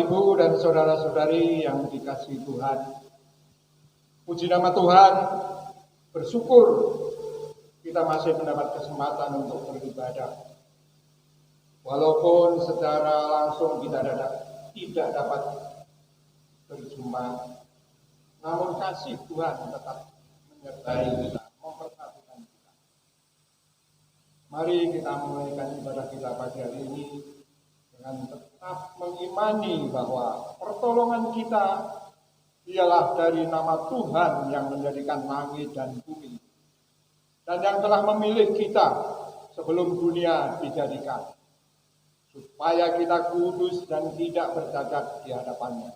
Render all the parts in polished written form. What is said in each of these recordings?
Ibu dan saudara-saudari yang dikasihi Tuhan, puji nama Tuhan, bersyukur kita masih mendapat kesempatan untuk beribadah. Walaupun secara langsung kita tidak dapat berjumpa, namun kasih Tuhan tetap menyertai kita, mempersatukan kita. Mari kita mulaikan ibadah kita pagi hari ini dengan tetap mengimani bahwa pertolongan kita ialah dari nama Tuhan yang menjadikan langit dan bumi, dan yang telah memilih kita sebelum dunia dijadikan, supaya kita kudus dan tidak bercacat di hadapannya.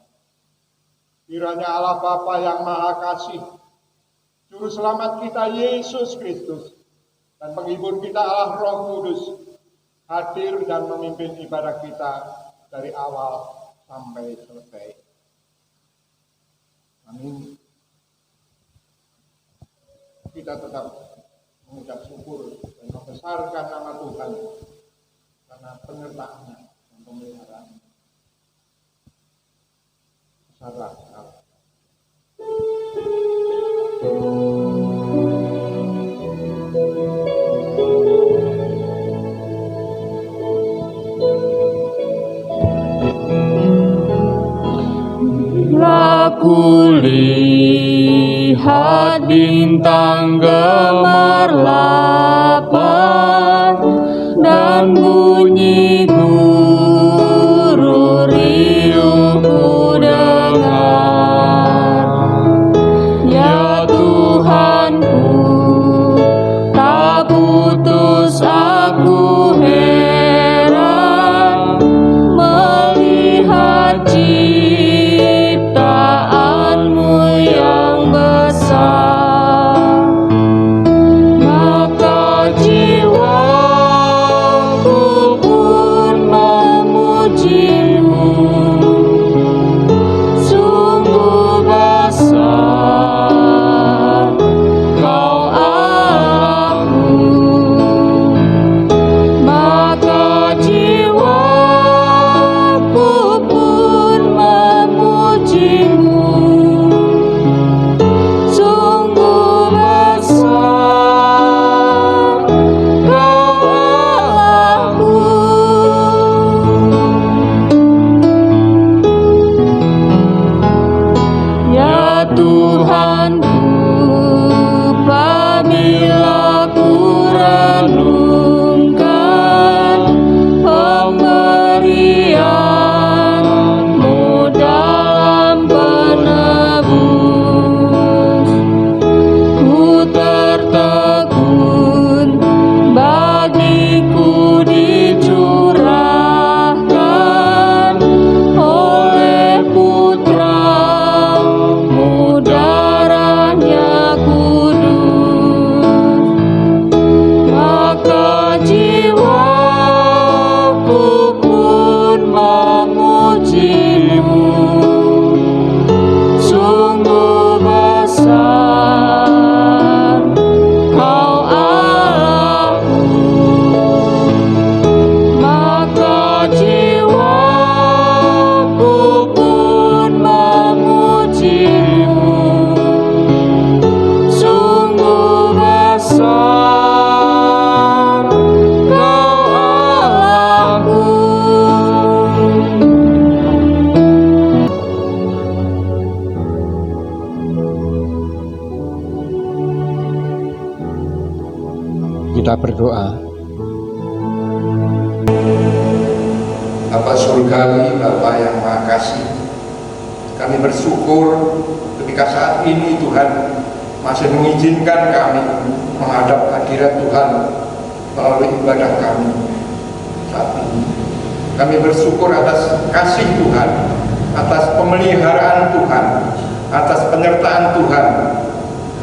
Kiranya Allah Bapa yang Maha Kasih, Juru Selamat kita Yesus Kristus, dan penghibur kita Allah Roh Kudus hadir dan memimpin ibadah kita dari awal sampai selesai. Amin. Kita tetap mengucap syukur dan membesarkan nama Tuhan karena penyertaan-Nya dan pemeliharaan. Salah. Aku lihat bintang gemerlapan dan bunyi guru riuh ku dengar. Ya Tuhanku, tak putus aku heran melihat ciptaanmu yang besar. Maka jiwaku pun memujimu, sungguh besar Kau Allahku. Maka jiwaku pun memujimu, sungguh besar Kau Allahku. Ya Tuhanku, apabila ku renungkan pemberian-Mu dalam penebus, ku tertegun bagiku dicurahkan oleh Putra-Mu darahnya kudus. Maka jiwaku pun memujimu, sungguh besar Kau Allahku. Maka jiwaku pun memujimu, sungguh besar Kau Allahku. Kita berdoa. Bapa surgawi, Bapa yang Maha Kasih, kami bersyukur ketika saat ini Tuhan masih mengizinkan kami menghadap hadirat Tuhan melalui ibadah kami saat ini. Kami bersyukur atas kasih Tuhan, atas pemeliharaan Tuhan, atas penyertaan Tuhan,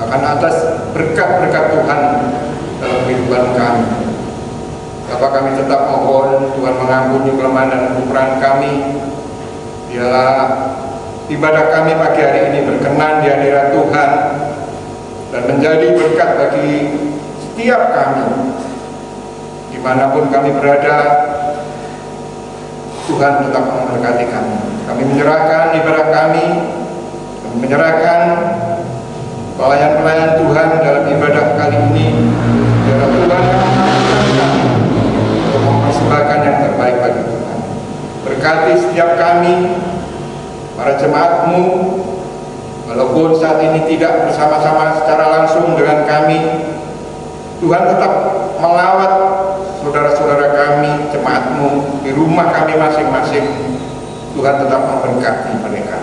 akan atas berkat-berkat Tuhan dalam kehidupan kami. Bapak, kami tetap mohon Tuhan mengampuni kelemahan dan kekurangan kami. Biarlah ibadah kami pagi hari ini berkenan di hadirat Tuhan dan menjadi berkat bagi setiap kami. Dimanapun kami berada, Tuhan tetap memberkati kami. Kami menyerahkan ibadah kami menyerahkan pelayan-pelayan Tuhan dalam ibadah kali ini. Biarlah Tuhan untuk mempersembahkan yang terbaik bagi Tuhan. Berkati setiap kami, para jemaat-Mu, walaupun saat ini tidak bersama-sama secara langsung dengan kami, Tuhan tetap melawat saudara-saudara kami, jemaat-Mu di rumah kami masing-masing. Tuhan tetap memberkati mereka.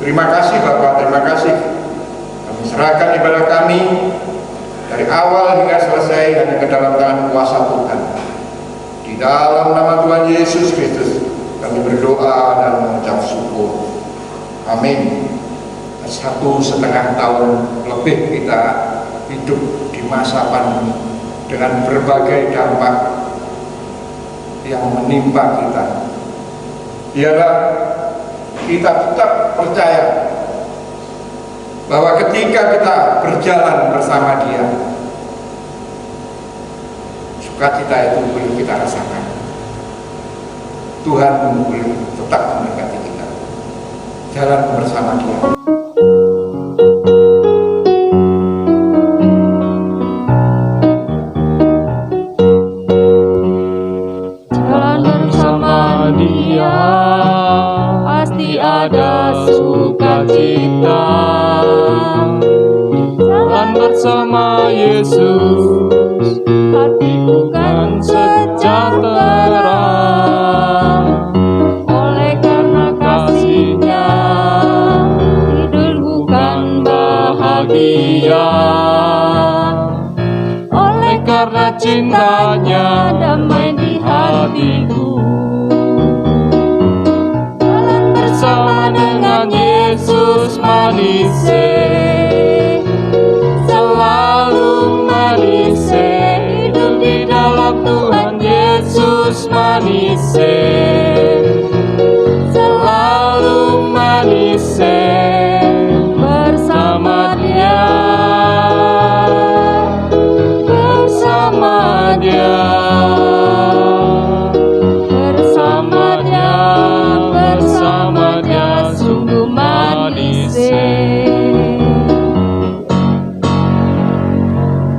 Terima kasih Bapak, terima kasih. Kami serahkan ibadah kami dari awal hingga selesai hanya ke dalam tangan kuasa Tuhan. Di dalam nama Tuhan Yesus Kristus kami berdoa dan mengucap syukur. Amin. 1,5 tahun lebih kita hidup di masa pandemi dengan berbagai dampak yang menimpa kita. Biarlah kita tetap percaya bahwa ketika kita berjalan bersama Dia, sukacita itu boleh kita rasakan. Tuhan boleh tetap memberkati kita. Jalan bersama Dia. Jalan bersama Dia, pasti ada sukacita. Jalan bersama Yesus, hatiku kan sejahtera. Oleh karena kasih-Nya, hidupku kan bahagia. Oleh karena cinta-Nya, damai di hatiku. Jalan bersama dengan Yesus manis, selalu manis. Hidup di dalam Tuhan Yesus manis, selalu manis. Bersama Dia, bersama Dia, bersama Dia, bersama Dia, sungguh manis.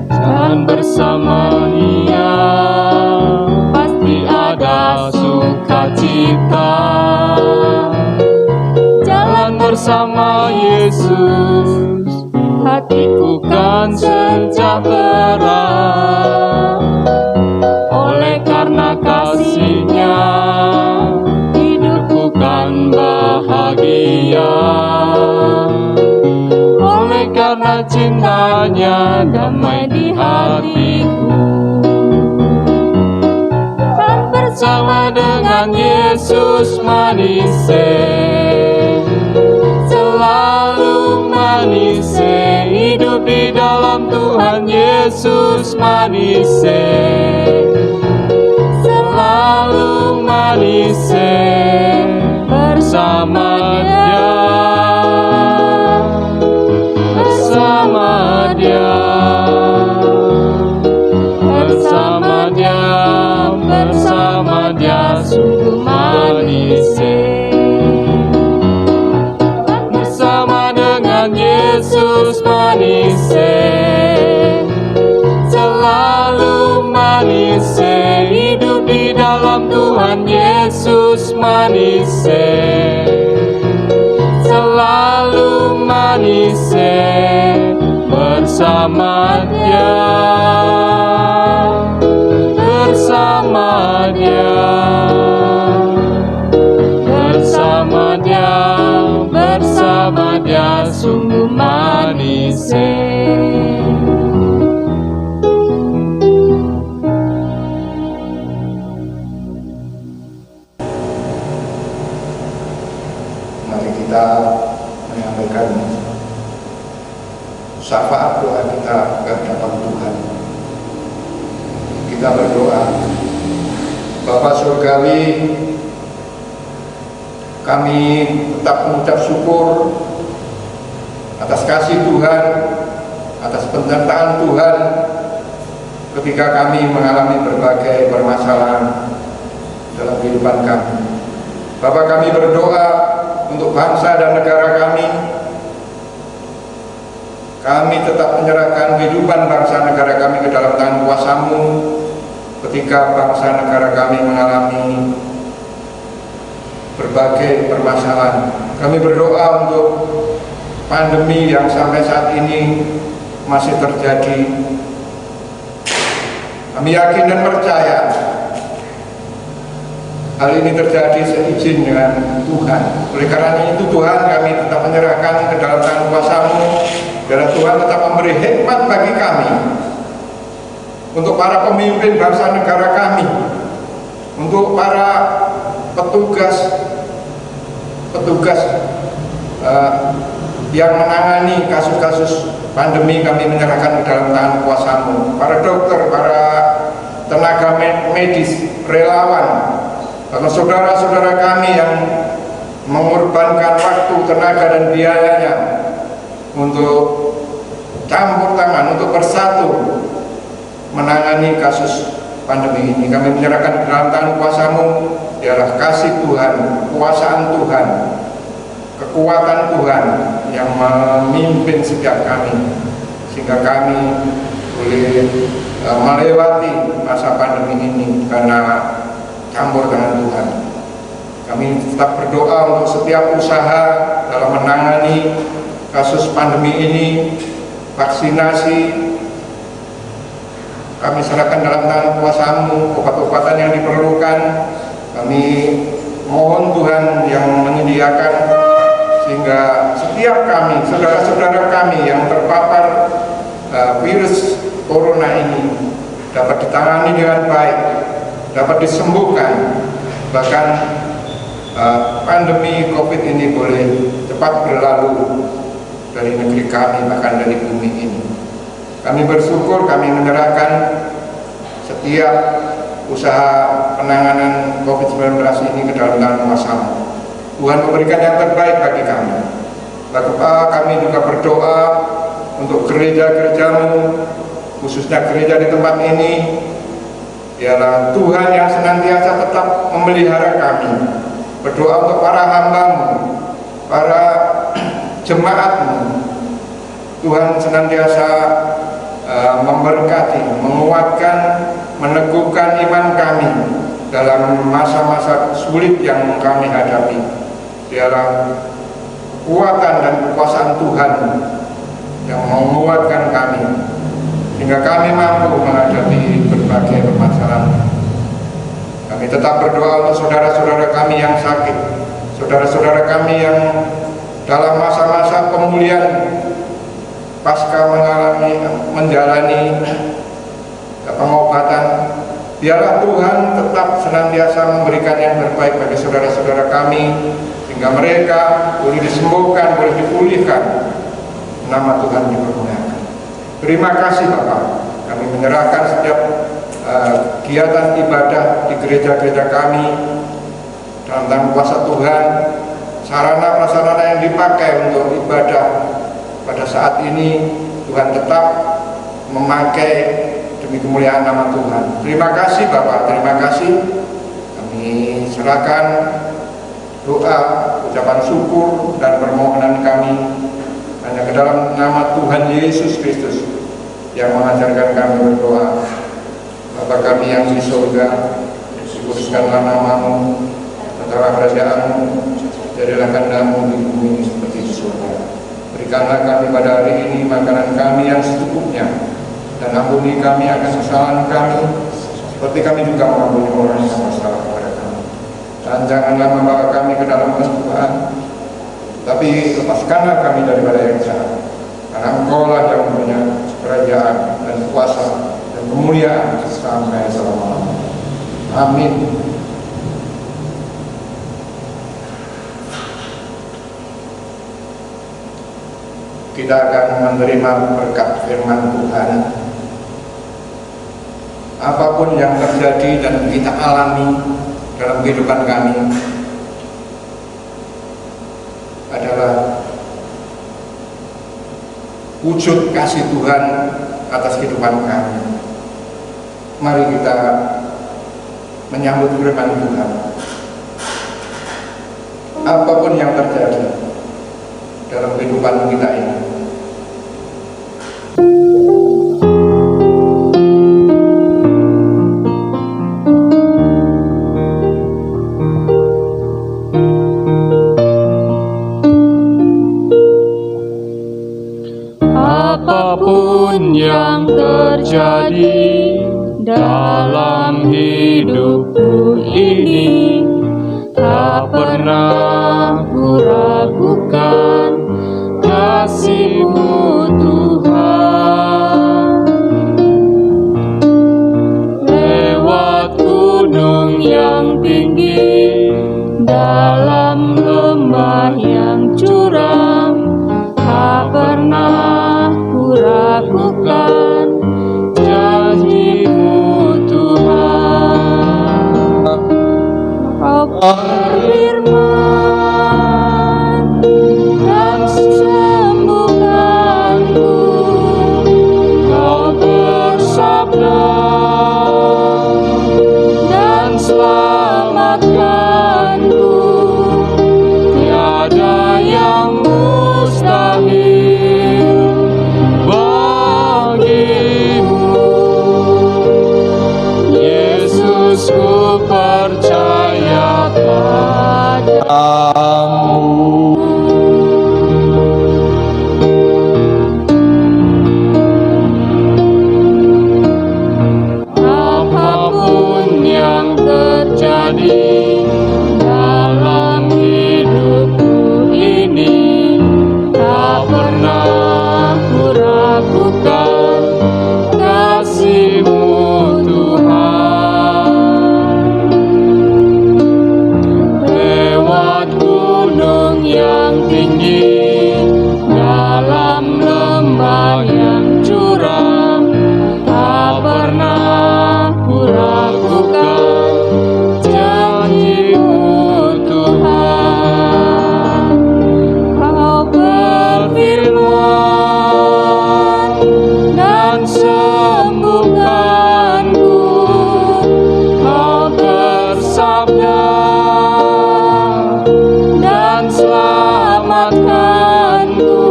Jalan bersama Dia, pasti ada sukacita. Jalan bersama Yesus, hatiku kan sejahtera. Oleh karena kasih-Nya, hidupku kan bahagia. Oleh karena cinta-Nya, damai di hatiku. Kan bersama dengan Yesus manis, selalu manis. Hidup di dalam Tuhan Yesus manis, selalu manis. Bersama Dia, bersama Dia, bersama Dia, bersama Dia, sungguh manis. Bersama dengan Yesus manis, selalu manis. Hidup di dalam Tuhan Yesus manis, selalu manis. Bersama Dia, bersama Dia, bersama Dia, bersama Dia, sungguh manis. Mari kita menyampaikan syafaat doa kita ke hadapan Tuhan. Kita berdoa. Bapa Surgawi, kami tetap mengucap syukur atas kasih Tuhan, atas penyertaan Tuhan ketika kami mengalami berbagai permasalahan dalam kehidupan kami. Bapak, kami berdoa bangsa dan negara kami. Kami tetap menyerahkan kehidupan bangsa negara kami ke dalam tangan kuasa-Mu ketika bangsa negara kami mengalami berbagai permasalahan. Kami berdoa untuk pandemi yang sampai saat ini masih terjadi. Kami yakin dan percaya hal ini terjadi seizin dengan Tuhan. Oleh karena itu Tuhan, kami tetap menyerahkan ke dalam tangan kuasa-Mu, dan Tuhan tetap memberi hikmat bagi kami, untuk para pemimpin bangsa negara kami, untuk para petugas yang menangani kasus-kasus pandemi. Kami menyerahkan ke dalam tangan kuasa-Mu, para dokter, para tenaga medis, relawan, karena saudara-saudara kami yang mengorbankan waktu, tenaga, dan biayanya untuk campur tangan, untuk bersatu menangani kasus pandemi ini. Kami menyerahkan ke dalam tangan kuasa-Mu. Dialah kasih Tuhan, kekuasaan Tuhan, kekuatan Tuhan yang memimpin setiap kami, sehingga kami boleh melewati masa pandemi ini karena campur tangan Tuhan. Kami tetap berdoa untuk setiap usaha dalam menangani kasus pandemi ini. Vaksinasi kami serahkan dalam tangan kuasa-Mu. Obat-obatan yang diperlukan kami mohon Tuhan yang menyediakan, sehingga setiap kami, saudara-saudara kami yang terpapar virus corona ini dapat ditangani dengan baik, dapat disembuhkan, bahkan pandemi COVID ini boleh cepat berlalu dari negeri kami, bahkan dari bumi ini. Kami bersyukur, kami menyerahkan setiap usaha penanganan COVID-19 ini ke dalam tangan kuasa-Mu. Tuhan memberikan yang terbaik bagi kami. Bapak, kami juga berdoa untuk gereja-gereja-Mu, khususnya gereja di tempat ini. Biarlah Tuhan yang senantiasa tetap memelihara kami. Berdoa untuk para hamba-Mu, para jemaat-Mu. Tuhan senantiasa memberkati, menguatkan, meneguhkan iman kami dalam masa-masa sulit yang kami hadapi. Biarlah kekuatan dan kekuasaan Tuhan yang menguatkan kami, sehingga kami mampu menghadapi berbagai permasalahan. Kami tetap berdoa untuk saudara-saudara kami yang sakit, saudara-saudara kami yang dalam masa-masa pemulihan pasca menjalani pengobatan. Biarlah Tuhan tetap senantiasa memberikan yang terbaik bagi saudara-saudara kami, sehingga mereka boleh disembuhkan, boleh dipulihkan, nama Tuhan dipermuliakan. Terima kasih Bapak. Kami menyerahkan setiap kegiatan ibadah di gereja-gereja kami dalam tangan kuasa Tuhan. Sarana prasarana yang dipakai untuk ibadah pada saat ini, Tuhan tetap memakai demi kemuliaan nama Tuhan. Terima kasih Bapak, terima kasih. Kami serahkan doa, ucapan syukur dan permohonan kami hanya ke dalam nama Tuhan Yesus Kristus yang mengajarkan kami berdoa. Bapa kami yang di surga, dikuduskanlah nama-Mu, datanglah kerajaan-Mu, jadilah kehendak-Mu di bumi seperti di surga. Berikanlah kami pada hari ini makanan kami yang secukupnya, dan ampuni kami akan kesalahan kami, seperti kami juga mengampuni orang yang bersalah kepada kami. Dan janganlah membawa kami ke dalam pencobaan, tapi lepaskanlah kami daripada yang jahat. Karena Engkau-lah yang punya kerajaan dan kuasa dan kemuliaan sampai selama-lamanya. Amin. Kita akan menerima berkat firman Tuhan. Apapun yang terjadi dan kita alami dalam kehidupan kami adalah wujud kasih Tuhan atas kehidupan kami. Mari kita menyambut firman Tuhan. Apapun yang terjadi, kehidupan kita ini. Apapun yang terjadi dalam hidupku ini, tak pernah ku ragukan kasih-Mu Tuhan. Lewat gunung yang tinggi, dalam lembah yang curam, tak pernah ku ragukan janji-Mu Tuhan. Kau berfirman dan sembuhkanku, Kau bersabda dan selamatkanku. Tiada yang mustahil bagi-Mu. Yesus, ku percaya padamu. Apapun yang terjadi dalam hidupku ini, tak pernah ku ragukan kasih-Mu Tuhan. Lewat gunung yang tinggi, dalam lembah yang curam, tak pernah ku ragukan janji-Mu Tuhan. Kau berfirman dan sembuhkanku, Kau bersabda dan selamatkanku.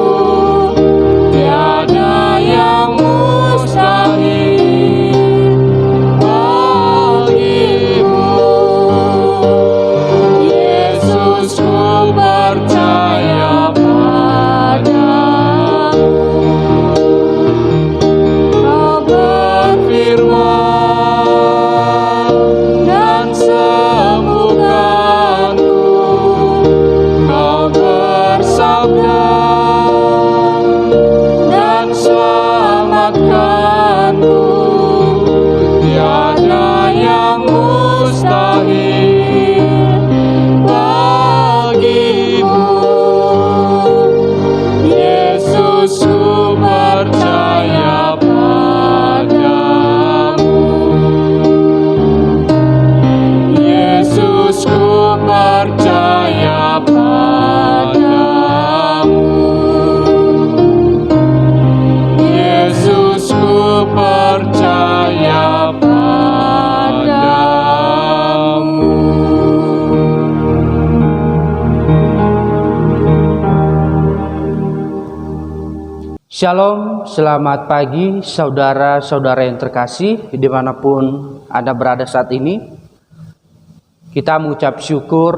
Tiada yang mustahil bagi-Mu. Yesus, ku percaya padamu. Kau berfirman dan sembuhkanku, Kau bersabda dan selamatkanku. Tiada yang mustahil bagi-Mu. Yesus, ku percaya padamu. Yesus, ku percaya padamu. Yesus, ku percaya padamu. Shalom, selamat pagi saudara-saudara yang terkasih dimanapun Anda berada saat ini. Kita mengucap syukur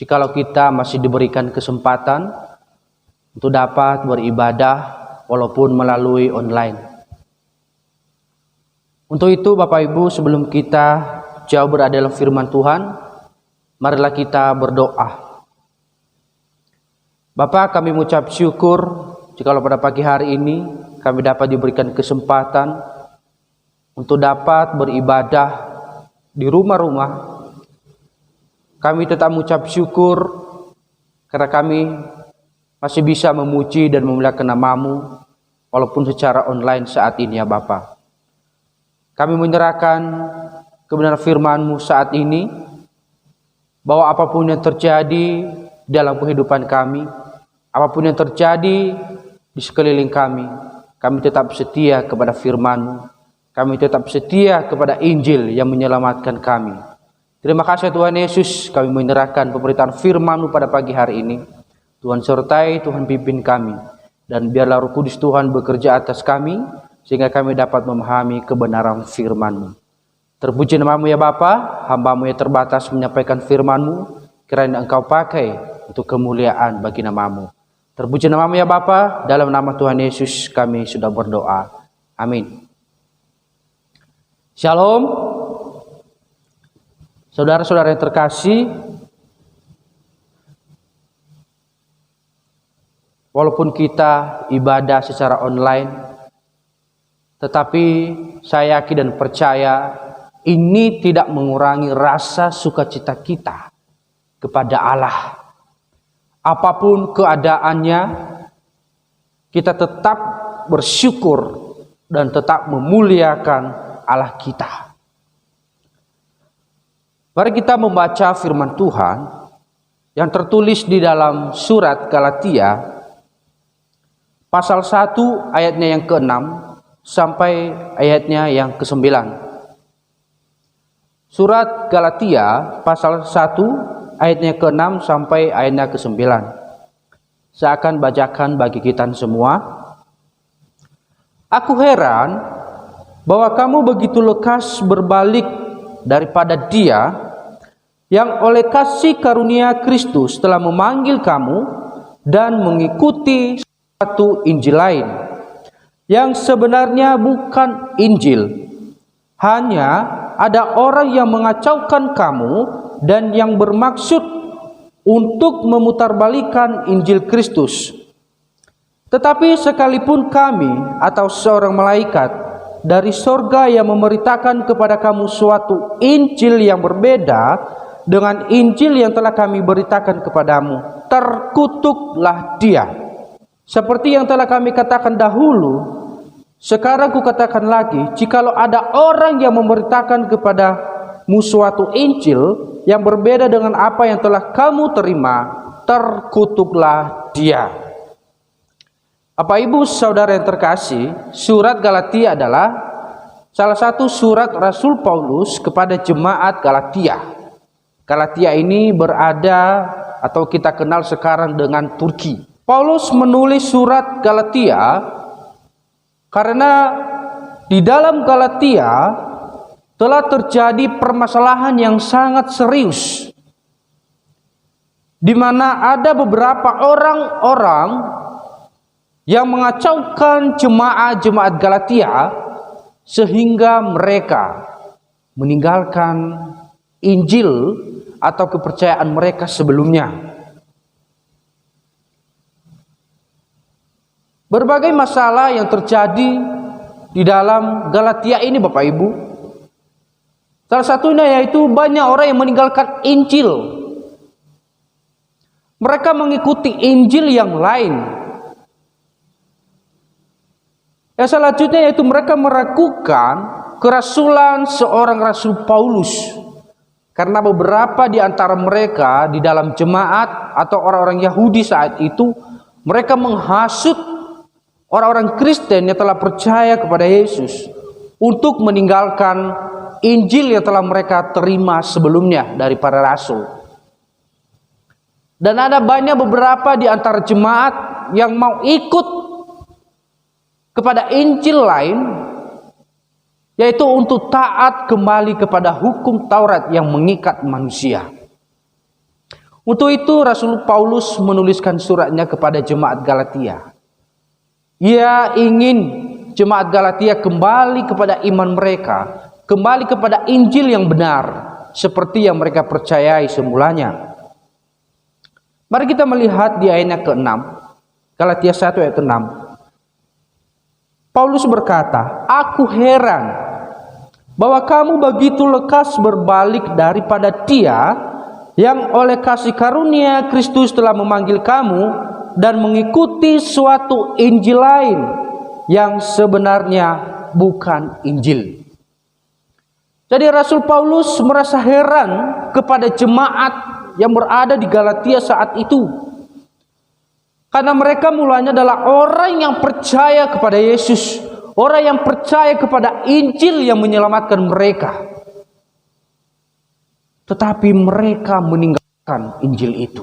jikalau kita masih diberikan kesempatan untuk dapat beribadah walaupun melalui online. Untuk itu Bapak Ibu, sebelum kita jauh berada dalam firman Tuhan, marilah kita berdoa. Bapa, kami mengucap syukur jikalau pada pagi hari ini kami dapat diberikan kesempatan untuk dapat beribadah di rumah-rumah. Kami tetap mengucap syukur karena kami masih bisa memuji dan memuliakan nama-Mu walaupun secara online saat ini ya Bapa. Kami menyerahkan kebenaran firman-Mu saat ini, bahwa apapun yang terjadi dalam kehidupan kami, apapun yang terjadi di sekeliling kami tetap setia kepada firman-Mu. Kami tetap setia kepada Injil yang menyelamatkan kami. Terima kasih Tuhan Yesus, kami menyerahkan pemberitaan firman-Mu pada pagi hari ini. Tuhan sertai, Tuhan pimpin kami. Dan biarlah Roh Kudus Tuhan bekerja atas kami, sehingga kami dapat memahami kebenaran firman-Mu. Terpuji nama-Mu ya Bapa, hamba-Mu yang terbatas menyampaikan firman-Mu, kiranya Engkau pakai untuk kemuliaan bagi nama-Mu. Terpuji nama-Mu ya Bapa, dalam nama Tuhan Yesus kami sudah berdoa. Amin. Shalom. Saudara-saudara yang terkasih, walaupun kita ibadah secara online, tetapi saya yakin dan percaya ini tidak mengurangi rasa sukacita kita kepada Allah. Apapun keadaannya, kita tetap bersyukur dan tetap memuliakan Allah kita. Mari kita membaca firman Tuhan yang tertulis di dalam surat Galatia pasal 1 ayatnya yang ke-6 sampai ayatnya yang ke-9. Surat Galatia pasal 1 ayatnya ke-6 sampai ayatnya ke-9. Saya akan bacakan bagi kita semua. Aku heran bahwa kamu begitu lekas berbalik daripada Dia yang oleh kasih karunia Kristus telah memanggil kamu dan mengikuti satu Injil lain yang sebenarnya bukan Injil. Hanya ada orang yang mengacaukan kamu dan yang bermaksud untuk memutarbalikkan Injil Kristus. Tetapi sekalipun kami atau seorang malaikat dari sorga yang memberitakan kepada kamu suatu Injil yang berbeda dengan Injil yang telah kami beritakan kepadamu, terkutuklah dia. Seperti yang telah kami katakan dahulu, sekarang kukatakan lagi, jikalau ada orang yang memberitakan kepadamu suatu Injil yang berbeda dengan apa yang telah kamu terima, terkutuklah dia. Bapak Ibu Saudara yang terkasih, surat Galatia adalah salah satu surat Rasul Paulus kepada jemaat Galatia. Galatia ini berada atau kita kenal sekarang dengan Turki. Paulus menulis surat Galatia karena di dalam Galatia telah terjadi permasalahan yang sangat serius, di mana ada beberapa orang-orang yang mengacaukan jemaat-jemaat Galatia sehingga mereka meninggalkan Injil atau kepercayaan mereka sebelumnya. Berbagai masalah yang terjadi di dalam Galatia ini Bapak Ibu. Salah satunya yaitu banyak orang yang meninggalkan Injil. Mereka mengikuti Injil yang lain. Yang selanjutnya yaitu mereka meragukan kerasulan seorang Rasul Paulus. Karena beberapa di antara mereka di dalam jemaat atau orang-orang Yahudi saat itu, mereka menghasut orang-orang Kristen yang telah percaya kepada Yesus untuk meninggalkan Injil yang telah mereka terima sebelumnya dari para rasul. Dan ada banyak beberapa di antara jemaat yang mau ikut kepada Injil lain, yaitu untuk taat kembali kepada hukum Taurat yang mengikat manusia. Untuk itu Rasul Paulus menuliskan suratnya kepada jemaat Galatia. Ia ingin jemaat Galatia kembali kepada iman mereka, kembali kepada Injil yang benar, seperti yang mereka percayai semulanya. Mari kita melihat di ayatnya ke-6, Galatia 1 ayat 6. Paulus berkata, aku heran bahwa kamu begitu lekas berbalik daripada Dia yang oleh kasih karunia Kristus telah memanggil kamu dan mengikuti suatu Injil lain yang sebenarnya bukan Injil. Jadi Rasul Paulus merasa heran kepada jemaat yang berada di Galatia saat itu. Karena mereka mulanya adalah orang yang percaya kepada Yesus, orang yang percaya kepada Injil yang menyelamatkan mereka. Tetapi mereka meninggalkan Injil itu.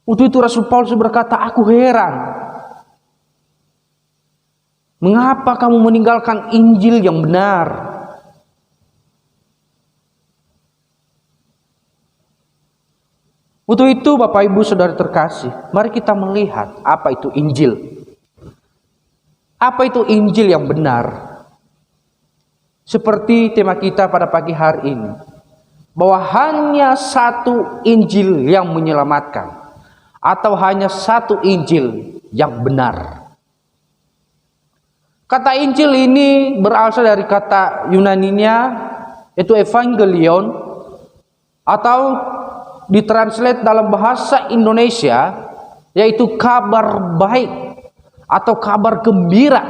Untuk itu Rasul Paulus berkata, aku heran. Mengapa kamu meninggalkan Injil yang benar? Untuk itu Bapak Ibu Saudara terkasih, mari kita melihat apa itu Injil. Apa itu Injil yang benar? Seperti tema kita pada pagi hari ini, bahwa hanya satu Injil yang menyelamatkan, atau hanya satu Injil yang benar. Kata Injil ini berasal dari kata Yunaninya, yaitu Evangelion, atau ditranslate dalam bahasa Indonesia, yaitu kabar baik atau kabar gembira.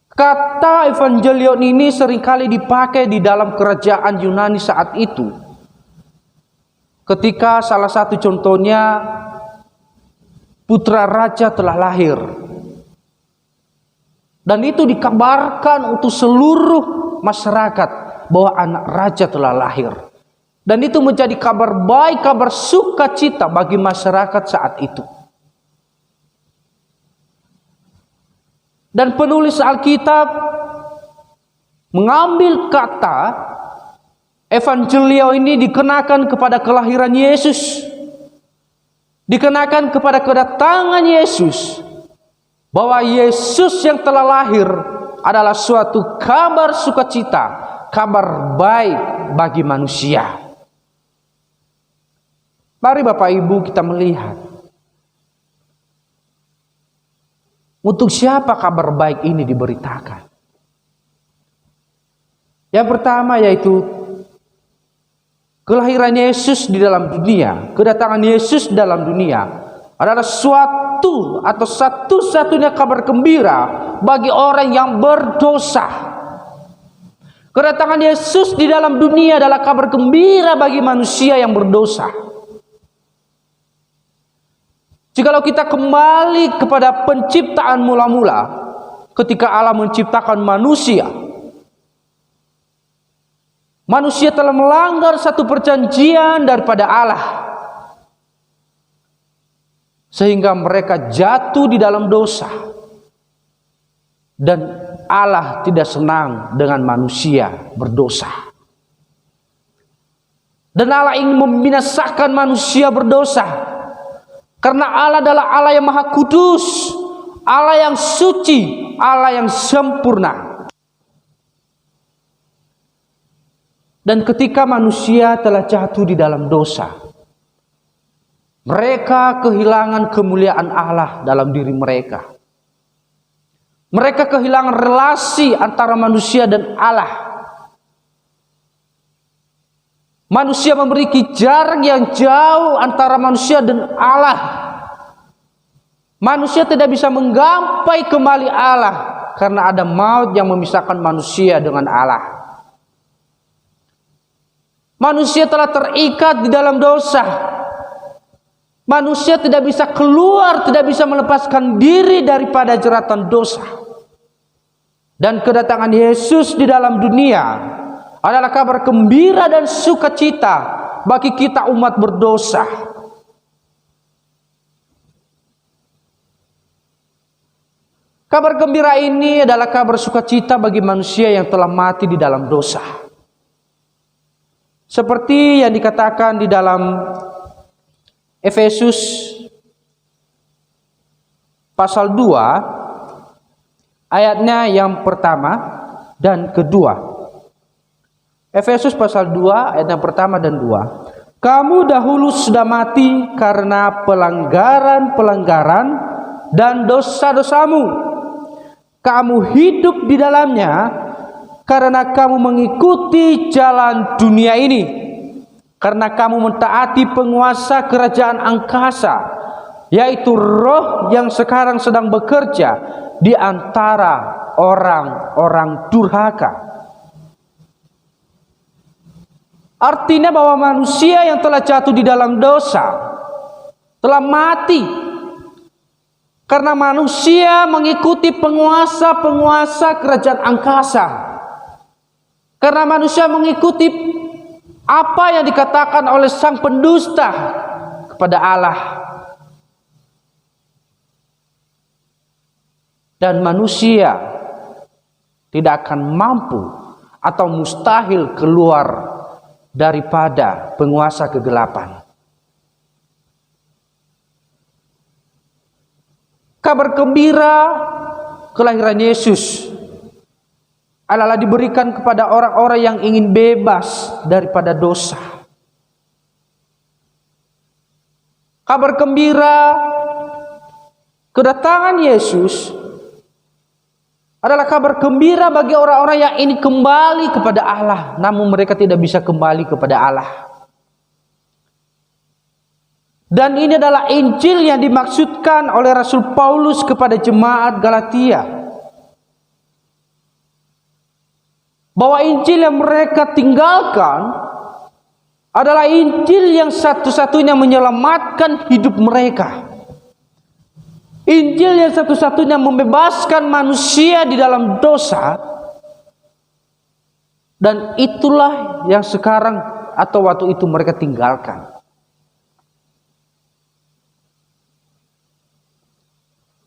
Kata Evangelion ini seringkali dipakai di dalam kerajaan Yunani saat itu. Ketika salah satu contohnya, putra raja telah lahir. Dan itu dikabarkan untuk seluruh masyarakat bahwa anak raja telah lahir. Dan itu menjadi kabar baik, kabar sukacita bagi masyarakat saat itu. Dan penulis Alkitab mengambil kata Evangelio ini dikenakan kepada kelahiran Yesus, dikenakan kepada kedatangan Yesus, bahwa Yesus yang telah lahir adalah suatu kabar sukacita, kabar baik bagi manusia. Mari Bapak Ibu kita melihat, untuk siapa kabar baik ini diberitakan. Yang pertama yaitu kelahiran Yesus di dalam dunia, kedatangan Yesus dalam dunia adalah suatu atau satu-satunya kabar gembira bagi orang yang berdosa. Kedatangan Yesus di dalam dunia adalah kabar gembira bagi manusia yang berdosa. Jikalau kita kembali kepada penciptaan mula-mula, ketika Allah menciptakan manusia, manusia telah melanggar satu perjanjian daripada Allah, sehingga mereka jatuh di dalam dosa, dan Allah tidak senang dengan manusia berdosa. Dan Allah ingin membinasakan manusia berdosa, karena Allah adalah Allah yang maha kudus, Allah yang suci, Allah yang sempurna. Dan ketika manusia telah jatuh di dalam dosa, mereka kehilangan kemuliaan Allah dalam diri mereka. Mereka kehilangan relasi antara manusia dan Allah. Manusia memiliki jarak yang jauh antara manusia dan Allah. Manusia tidak bisa menggapai kembali Allah karena ada maut yang memisahkan manusia dengan Allah. Manusia telah terikat di dalam dosa. Manusia tidak bisa keluar, tidak bisa melepaskan diri daripada jeratan dosa. Dan kedatangan Yesus di dalam dunia adalah kabar gembira dan sukacita bagi kita umat berdosa. Kabar gembira ini adalah kabar sukacita bagi manusia yang telah mati di dalam dosa. Seperti yang dikatakan di dalam Efesus pasal 2 ayatnya yang pertama dan kedua. Efesus pasal 2 ayat yang pertama dan 2. Kamu dahulu sudah mati karena pelanggaran-pelanggaran dan dosa-dosamu. Kamu hidup di dalamnya karena kamu mengikuti jalan dunia ini. Karena kamu mentaati penguasa kerajaan angkasa, yaitu roh yang sekarang sedang bekerja di antara orang-orang durhaka. Artinya bahwa manusia yang telah jatuh di dalam dosa telah mati karena manusia mengikuti penguasa-penguasa kerajaan angkasa. Karena manusia mengikuti apa yang dikatakan oleh sang pendusta kepada Allah. Dan manusia tidak akan mampu atau mustahil keluar daripada penguasa kegelapan. Kabar gembira kelahiran Yesus adalah diberikan kepada orang-orang yang ingin bebas daripada dosa. Kabar gembira kedatangan Yesus adalah kabar gembira bagi orang-orang yang ingin kembali kepada Allah, namun mereka tidak bisa kembali kepada Allah. Dan ini adalah Injil yang dimaksudkan oleh Rasul Paulus kepada jemaat Galatia. Bahwa Injil yang mereka tinggalkan adalah Injil yang satu-satunya menyelamatkan hidup mereka. Injil yang satu-satunya membebaskan manusia di dalam dosa. Dan itulah yang sekarang atau waktu itu mereka tinggalkan.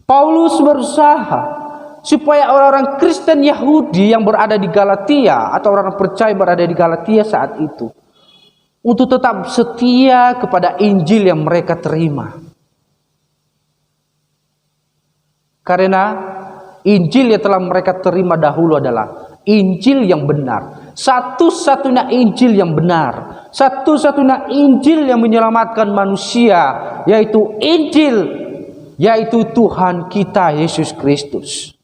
Paulus berusaha supaya orang-orang Kristen Yahudi yang berada di Galatia atau orang percaya berada di Galatia saat itu untuk tetap setia kepada Injil yang mereka terima. Karena Injil yang telah mereka terima dahulu adalah Injil yang benar. Satu-satunya Injil yang benar. Satu-satunya Injil yang menyelamatkan manusia, yaitu Injil, yaitu Tuhan kita Yesus Kristus.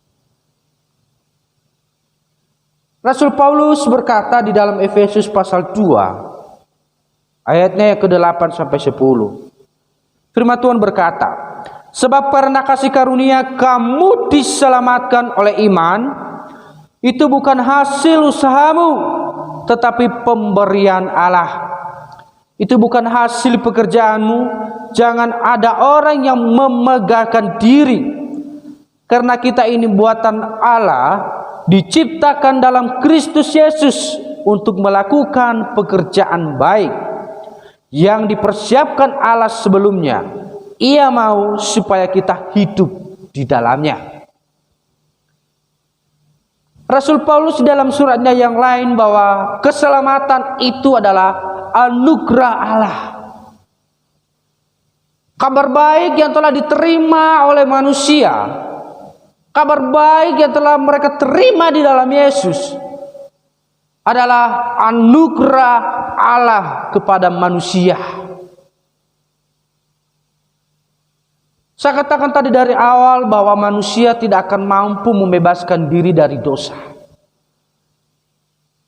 Rasul Paulus berkata di dalam Efesus pasal 2 ayatnya yang ke-8 sampai 10. Firman Tuhan berkata, sebab karena kasih karunia kamu diselamatkan oleh iman, itu bukan hasil usahamu, tetapi pemberian Allah. Itu bukan hasil pekerjaanmu, jangan ada orang yang memegahkan diri. Karena kita ini buatan Allah, diciptakan dalam Kristus Yesus untuk melakukan pekerjaan baik yang dipersiapkan Allah sebelumnya. Ia mau supaya kita hidup di dalamnya. Rasul Paulus dalam suratnya yang lain bahwa keselamatan itu adalah anugerah Allah. Kabar baik yang telah diterima oleh manusia, kabar baik yang telah mereka terima di dalam Yesus adalah anugerah Allah kepada manusia. Saya katakan tadi dari awal bahwa manusia tidak akan mampu membebaskan diri dari dosa.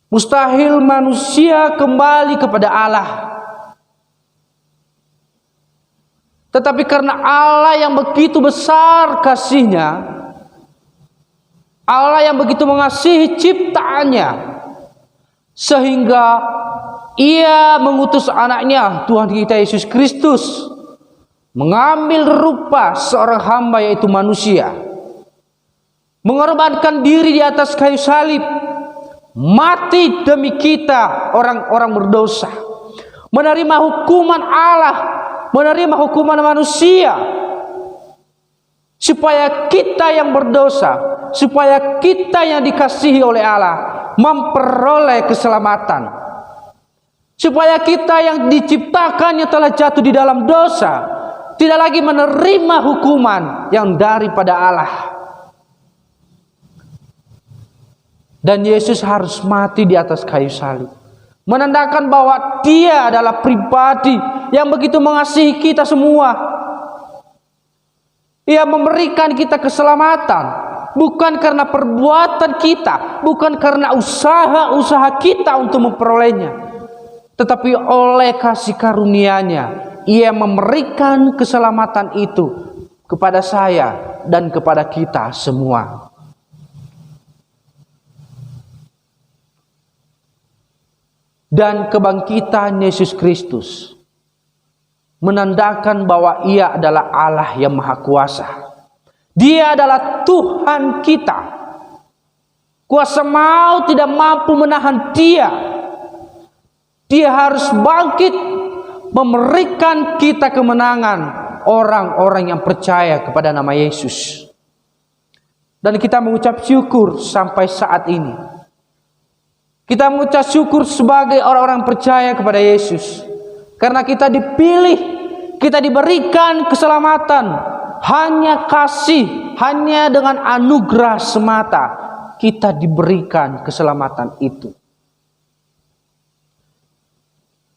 Mustahil manusia kembali kepada Allah. Tetapi karena Allah yang begitu besar kasih-Nya, Allah yang begitu mengasihi ciptaannya, sehingga Ia mengutus anaknya Tuhan kita Yesus Kristus mengambil rupa seorang hamba yaitu manusia, mengorbankan diri di atas kayu salib, mati demi kita orang-orang berdosa, menerima hukuman Allah, menerima hukuman manusia, supaya kita yang berdosa, supaya kita yang dikasihi oleh Allah memperoleh keselamatan, supaya kita yang diciptakan yang telah jatuh di dalam dosa tidak lagi menerima hukuman yang daripada Allah. Dan Yesus harus mati di atas kayu salib, menandakan bahwa Dia adalah pribadi yang begitu mengasihi kita semua. Ia memberikan kita keselamatan bukan karena perbuatan kita, bukan karena usaha-usaha kita untuk memperolehnya, tetapi oleh kasih karunia-Nya Ia memberikan keselamatan itu kepada saya dan kepada kita semua. Dan kebangkitan Yesus Kristus menandakan bahwa Ia adalah Allah yang Maha Kuasa. Dia adalah Tuhan kita. Kuasa maut tidak mampu menahan Dia. Dia harus bangkit memberikan kita kemenangan, orang-orang yang percaya kepada nama Yesus. Dan kita mengucap syukur sampai saat ini. Kita mengucap syukur sebagai orang-orang percaya kepada Yesus. Karena kita dipilih, kita diberikan keselamatan. Hanya kasih, hanya dengan anugerah semata kita diberikan keselamatan itu.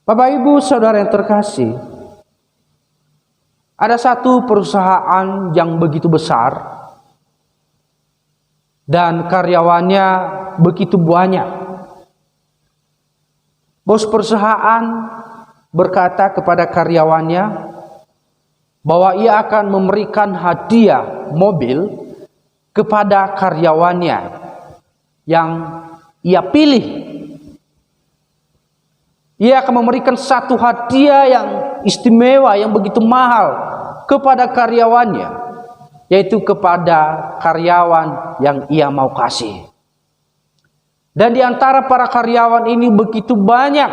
Bapak Ibu Saudara yang terkasih, ada satu perusahaan yang begitu besar dan karyawannya begitu banyak. Bos perusahaan berkata kepada karyawannya bahwa ia akan memberikan hadiah mobil kepada karyawannya yang ia pilih. Ia akan memberikan satu hadiah yang istimewa, yang begitu mahal kepada karyawannya, yaitu kepada karyawan yang ia mau kasih. Dan di antara para karyawan ini begitu banyak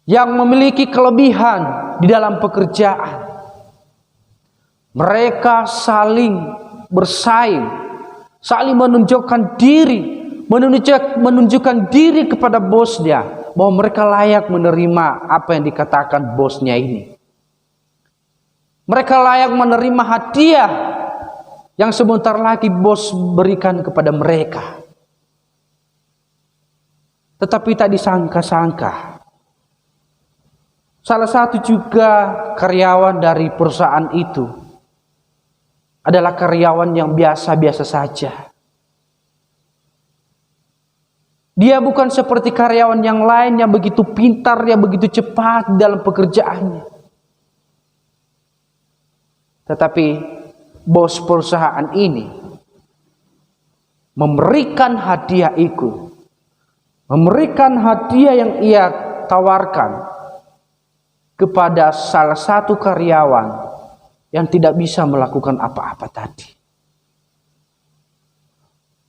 yang memiliki kelebihan di dalam pekerjaan. Mereka saling bersaing, saling menunjukkan diri, menunjukkan diri kepada bosnya bahwa mereka layak menerima apa yang dikatakan bosnya ini. Mereka layak menerima hadiah yang sebentar lagi bos berikan kepada mereka. Tetapi tak disangka-sangka, salah satu juga karyawan dari perusahaan itu adalah karyawan yang biasa-biasa saja. Dia bukan seperti karyawan yang lain yang begitu pintar, yang begitu cepat dalam pekerjaannya. Tetapi bos perusahaan ini memberikan hadiah itu, memberikan hadiah yang ia tawarkan kepada salah satu karyawan yang tidak bisa melakukan apa-apa tadi.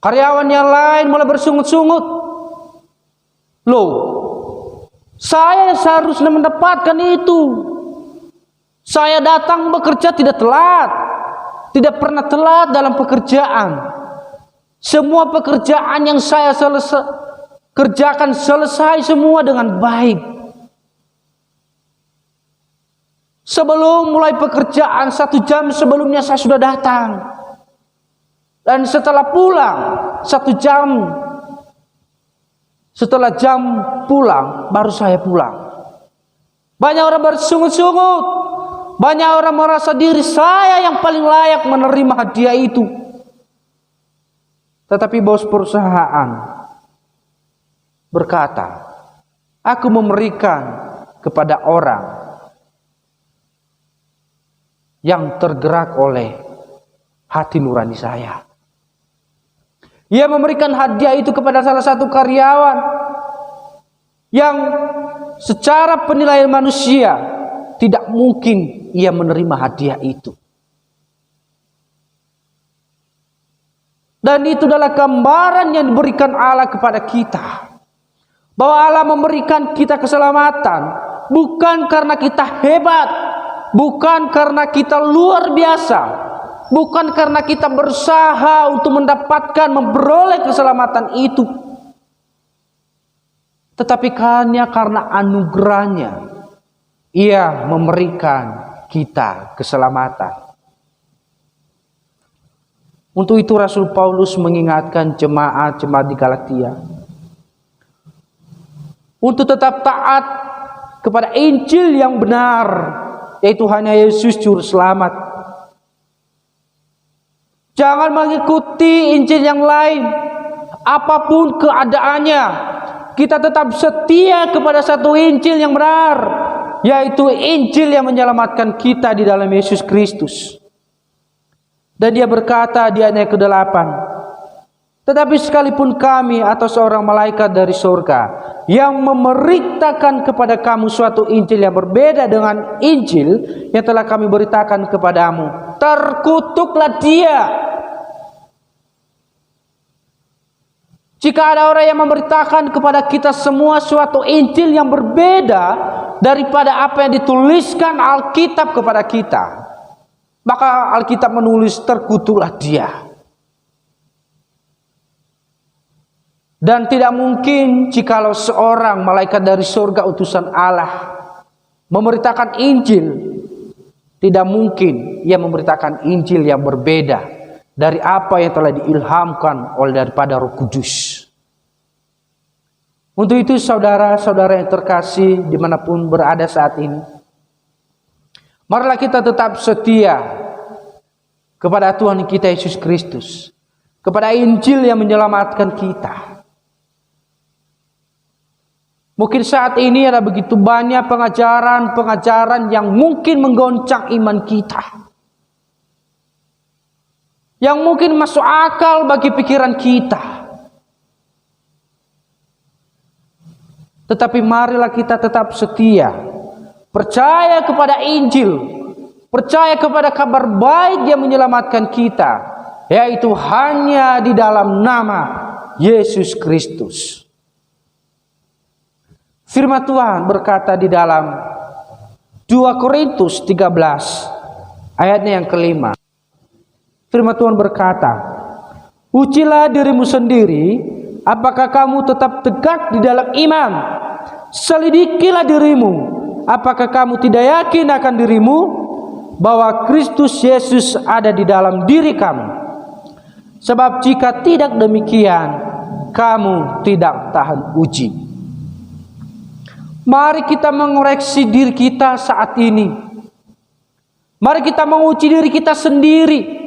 Karyawan yang lain mulai bersungut-sungut. Loh, saya seharusnya mendapatkan itu. Saya datang bekerja tidak telat, tidak pernah telat dalam pekerjaan. Semua pekerjaan yang saya kerjakan selesai semua dengan baik. Sebelum mulai pekerjaan 1 jam sebelumnya saya sudah datang. Dan setelah pulang 1 jam, setelah jam pulang baru saya pulang. Banyak orang bersungut-sungut, banyak orang merasa diri saya yang paling layak menerima hadiah itu. Tetapi bos perusahaan berkata, aku memberikan kepada orang yang tergerak oleh hati nurani saya. Ia memberikan hadiah itu kepada salah satu karyawan yang secara penilaian manusia tidak mungkin ia menerima hadiah itu. Dan itu adalah gambaran yang diberikan Allah kepada kita. Bahwa Allah memberikan kita keselamatan bukan karena kita hebat, bukan karena kita luar biasa, bukan karena kita berusaha untuk mendapatkan, memperoleh keselamatan itu. Tetapi hanya karena anugerahnya, ia memberikan kita keselamatan. Untuk itu Rasul Paulus mengingatkan jemaat-jemaat di Galatia untuk tetap taat kepada Injil yang benar, yaitu hanya Yesus Juru Selamat. Jangan mengikuti Injil yang lain, apapun keadaannya. Kita tetap setia kepada satu Injil yang benar, yaitu Injil yang menyelamatkan kita di dalam Yesus Kristus. Dan dia berkata di ayat ke-8, tetapi sekalipun kami atau seorang malaikat dari surga yang memberitakan kepada kamu suatu Injil yang berbeda dengan Injil yang telah kami beritakan kepadamu, terkutuklah dia. Jika ada orang yang memberitakan kepada kita semua suatu Injil yang berbeda daripada apa yang dituliskan Alkitab kepada kita, maka Alkitab menulis terkutuklah dia. Dan tidak mungkin jikalau seorang malaikat dari surga utusan Allah memberitakan Injil, tidak mungkin ia memberitakan Injil yang berbeda dari apa yang telah diilhamkan oleh daripada Roh Kudus. Untuk itu saudara-saudara yang terkasih dimanapun berada saat ini, marilah kita tetap setia kepada Tuhan kita Yesus Kristus, kepada Injil yang menyelamatkan kita. Mungkin saat ini ada begitu banyak pengajaran-pengajaran yang mungkin menggoncang iman kita, yang mungkin masuk akal bagi pikiran kita. Tetapi marilah kita tetap setia, percaya kepada Injil, percaya kepada kabar baik yang menyelamatkan kita, yaitu hanya di dalam nama Yesus Kristus. Firman Tuhan berkata di dalam 2 Korintus 13 ayatnya yang kelima. Firman Tuhan berkata, ujilah dirimu sendiri, apakah kamu tetap tegak di dalam iman. Selidikilah dirimu, apakah kamu tidak yakin akan dirimu bahwa Kristus Yesus ada di dalam diri kamu. Sebab jika tidak demikian, kamu tidak tahan uji. Mari kita mengoreksi diri kita saat ini. Mari kita menguji diri kita sendiri.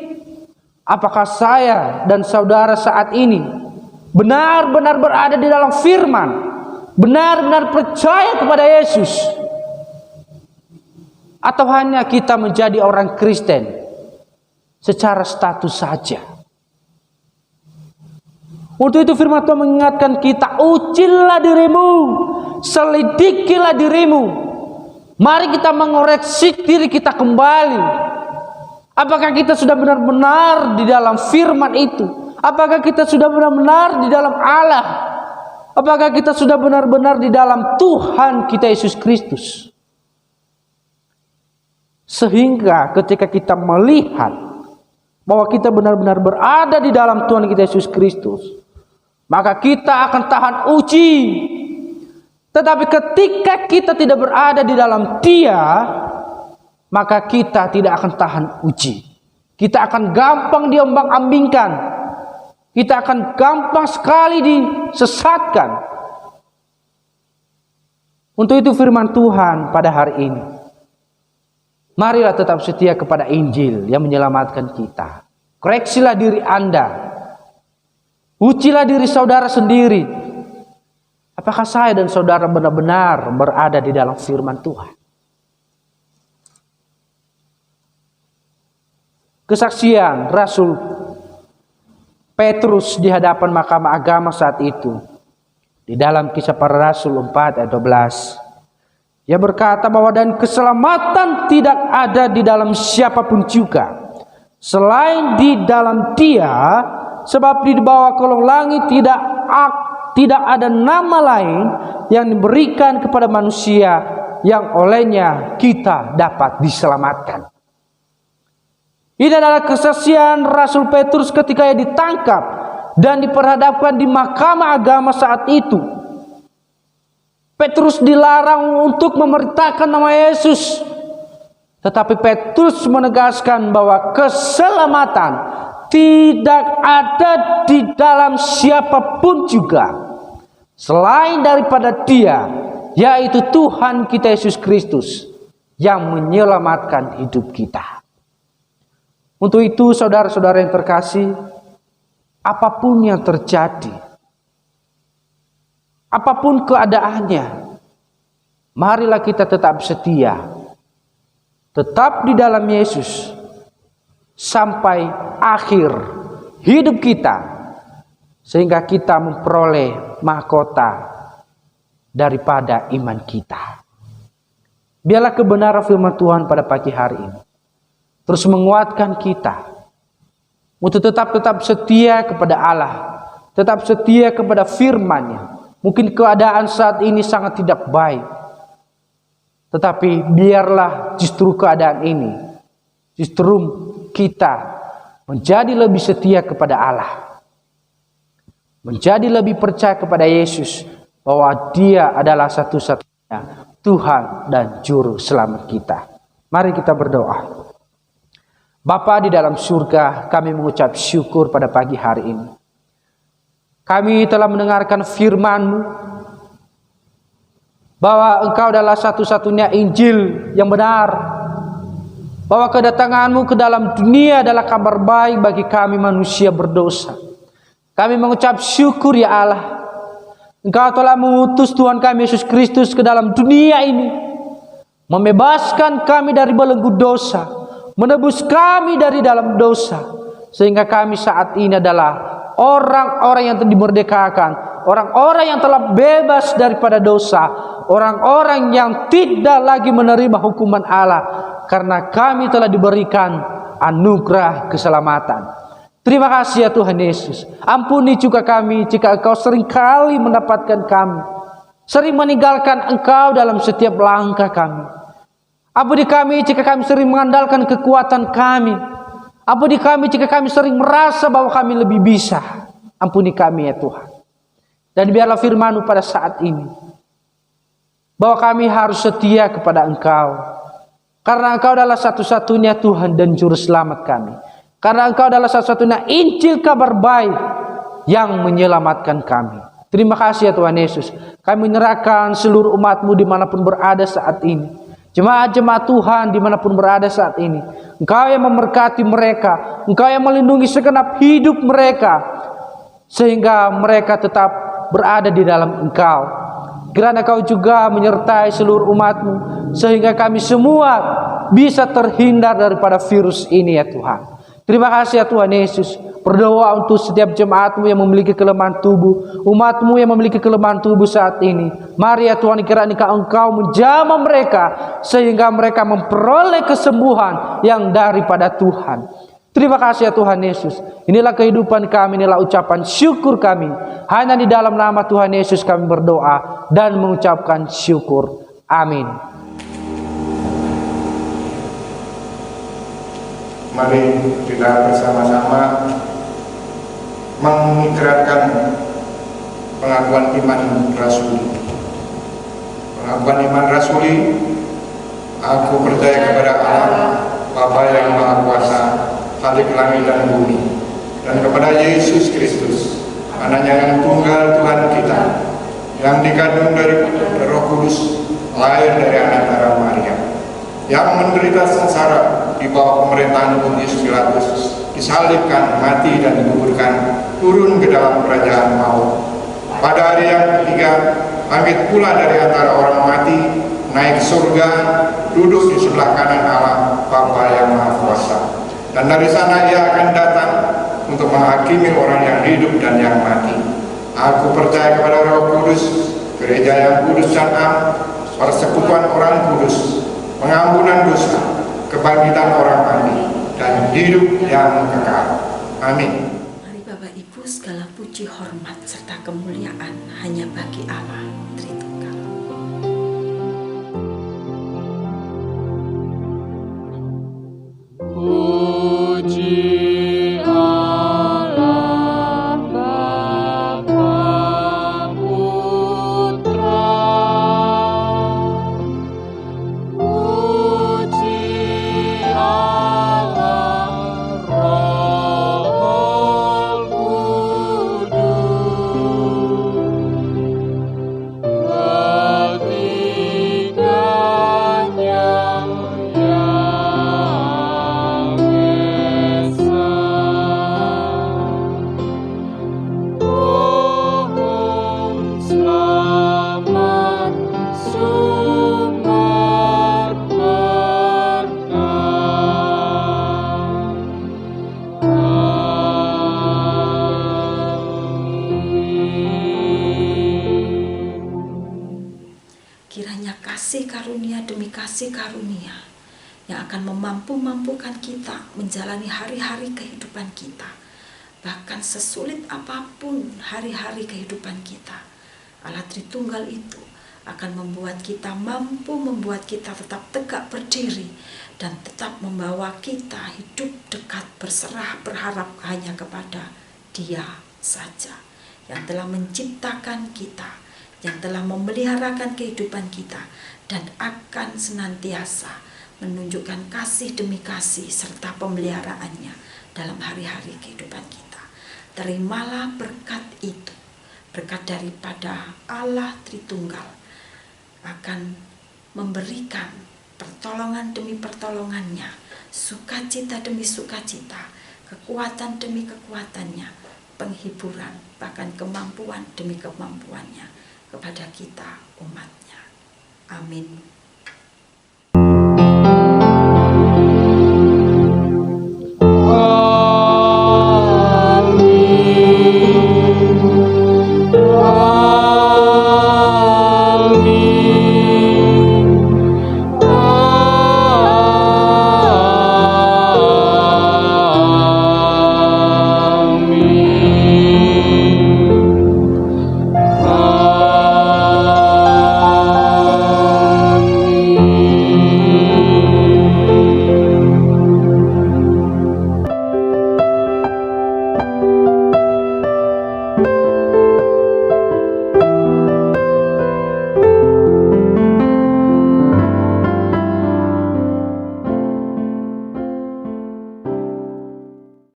Apakah saya dan saudara saat ini benar-benar berada di dalam firman, benar-benar percaya kepada Yesus, atau hanya kita menjadi orang Kristen secara status saja? Untuk itu firman Tuhan mengingatkan kita, ujilah dirimu, selidikilah dirimu. Mari kita mengoreksi diri kita kembali. Apakah kita sudah benar-benar di dalam firman itu? Apakah kita sudah benar-benar di dalam Allah? Apakah kita sudah benar-benar di dalam Tuhan kita Yesus Kristus? Sehingga ketika kita melihat bahwa kita benar-benar berada di dalam Tuhan kita Yesus Kristus, maka kita akan tahan uji. Tetapi ketika kita tidak berada di dalam Dia, maka kita tidak akan tahan uji. Kita akan gampang diombang-ambingkan. Kita akan gampang sekali disesatkan. Untuk itu firman Tuhan pada hari ini, marilah tetap setia kepada Injil yang menyelamatkan kita. Koreksilah diri Anda. Ujilah diri saudara sendiri. Apakah saya dan saudara benar-benar berada di dalam firman Tuhan? Kesaksian Rasul Petrus di hadapan mahkamah agama saat itu, di dalam Kisah Para Rasul 4 ayat 12, ia berkata bahwa dan keselamatan tidak ada di dalam siapapun juga selain di dalam Dia, sebab di bawah kolong langit tidak ada nama lain yang diberikan kepada manusia yang olehnya kita dapat diselamatkan. Ini adalah kesaksian Rasul Petrus ketika ia ditangkap dan diperhadapkan di mahkamah agama saat itu. Petrus dilarang untuk memerintahkan nama Yesus. Tetapi Petrus menegaskan bahwa keselamatan tidak ada di dalam siapapun juga selain daripada Dia, yaitu Tuhan kita Yesus Kristus yang menyelamatkan hidup kita. Untuk itu saudara-saudara yang terkasih, apapun yang terjadi, apapun keadaannya, marilah kita tetap setia, tetap di dalam Yesus sampai akhir hidup kita, sehingga kita memperoleh mahkota daripada iman kita. Biarlah kebenaran firman Tuhan pada pagi hari ini terus menguatkan kita untuk tetap setia kepada Allah, tetap setia kepada firman-Nya. Mungkin keadaan saat ini sangat tidak baik, tetapi biarlah justru keadaan ini, justru kita menjadi lebih setia kepada Allah, menjadi lebih percaya kepada Yesus, bahwa Dia adalah satu-satunya Tuhan dan Juru Selamat kita. Mari kita berdoa. Bapa di dalam surga, kami mengucap syukur pada pagi hari ini. Kami telah mendengarkan firman-Mu, bahwa Engkau adalah satu-satunya Injil yang benar, bahwa kedatangan-Mu ke dalam dunia adalah kabar baik bagi kami manusia berdosa. Kami mengucap syukur ya Allah, Engkau telah mengutus Tuhan kami Yesus Kristus ke dalam dunia ini, membebaskan kami dari belenggu dosa, menebus kami dari dalam dosa, sehingga kami saat ini adalah orang-orang yang telah dimerdekakan, orang-orang yang telah bebas daripada dosa, orang-orang yang tidak lagi menerima hukuman Allah, karena kami telah diberikan anugerah keselamatan. Terima kasih ya Tuhan Yesus. Ampuni juga kami jika Engkau seringkali mendapatkan kami sering meninggalkan Engkau dalam setiap langkah kami. Ampuni kami jika kami sering mengandalkan kekuatan kami. Ampuni kami jika kami sering merasa bahwa kami lebih bisa. Ampuni kami ya Tuhan. Dan biarlah firman-Mu pada saat ini, bahwa kami harus setia kepada Engkau, karena Engkau adalah satu-satunya Tuhan dan Juru Selamat kami. Karena Engkau adalah satu-satunya Injil kabar baik yang menyelamatkan kami. Terima kasih ya Tuhan Yesus. Kami menyerahkan seluruh umat-Mu dimanapun berada saat ini. Jemaat-jemaat Tuhan dimanapun berada saat ini. Engkau yang memberkati mereka. Engkau yang melindungi segenap hidup mereka, sehingga mereka tetap berada di dalam Engkau. Kiranya Engkau juga menyertai seluruh umat-Mu, sehingga kami semua bisa terhindar daripada virus ini ya Tuhan. Terima kasih ya Tuhan Yesus. Berdoa untuk setiap jemaat-Mu yang memiliki kelemahan tubuh, umat-Mu yang memiliki kelemahan tubuh saat ini. Mari ya Tuhan, kiranya Engkau menjamah mereka, sehingga mereka memperoleh kesembuhan yang daripada Tuhan. Terima kasih ya Tuhan Yesus. Inilah kehidupan kami, inilah ucapan syukur kami. Hanya di dalam nama Tuhan Yesus kami berdoa dan mengucapkan syukur. Amin. Mari kita bersama-sama mengikrarkan pengakuan iman rasuli. Pengakuan iman rasuli: aku percaya kepada Allah, Bapa yang Maha Kuasa, Khalik langit dan bumi, dan kepada Yesus Kristus, Anaknya yang tunggal Tuhan kita, yang dikandung dari Roh Kudus, lahir dari anak darah Maria, yang menderita sengsara di bawah pemerintahan Pontius Pilatus, disalibkan, mati dan dikuburkan, turun ke dalam kerajaan maut. Pada hari yang ketiga, bangkit pula dari antara orang mati, naik ke surga, duduk di sebelah kanan Allah, Bapa yang Maha Kuasa. Dan dari sana Ia akan datang untuk menghakimi orang yang hidup dan yang mati. Aku percaya kepada Roh Kudus, gereja yang kudus dan am, persekutuan orang kudus, pengampunan dosa, kebangkitan orang mati, dan hidup yang kekal. Amin. Mari Bapak Ibu, segala puji, hormat, serta kemuliaan hanya bagi Allah Tritunggal. Puji Allah Bapa Putra, puji Allah Roh Kudus, ketiganya Kiranya kasih karunia demi kasih karunia yang akan mampukan kita menjalani hari-hari kehidupan kita Bahkan sesulit apapun hari-hari kehidupan kita, Allah Tritunggal itu akan membuat kita mampu, membuat kita tetap tegak berdiri, dan tetap membawa kita hidup dekat, berserah, berharap hanya kepada Dia saja yang telah menciptakan kita, yang telah memeliharakan kehidupan kita, dan akan senantiasa menunjukkan kasih demi kasih serta pemeliharaannya dalam hari-hari kehidupan kita. Terimalah berkat itu, berkat daripada Allah Tritunggal akan memberikan pertolongan demi pertolongannya, sukacita demi sukacita, kekuatan demi kekuatannya, penghiburan, bahkan kemampuan demi kemampuannya kepada kita umatnya. Amin.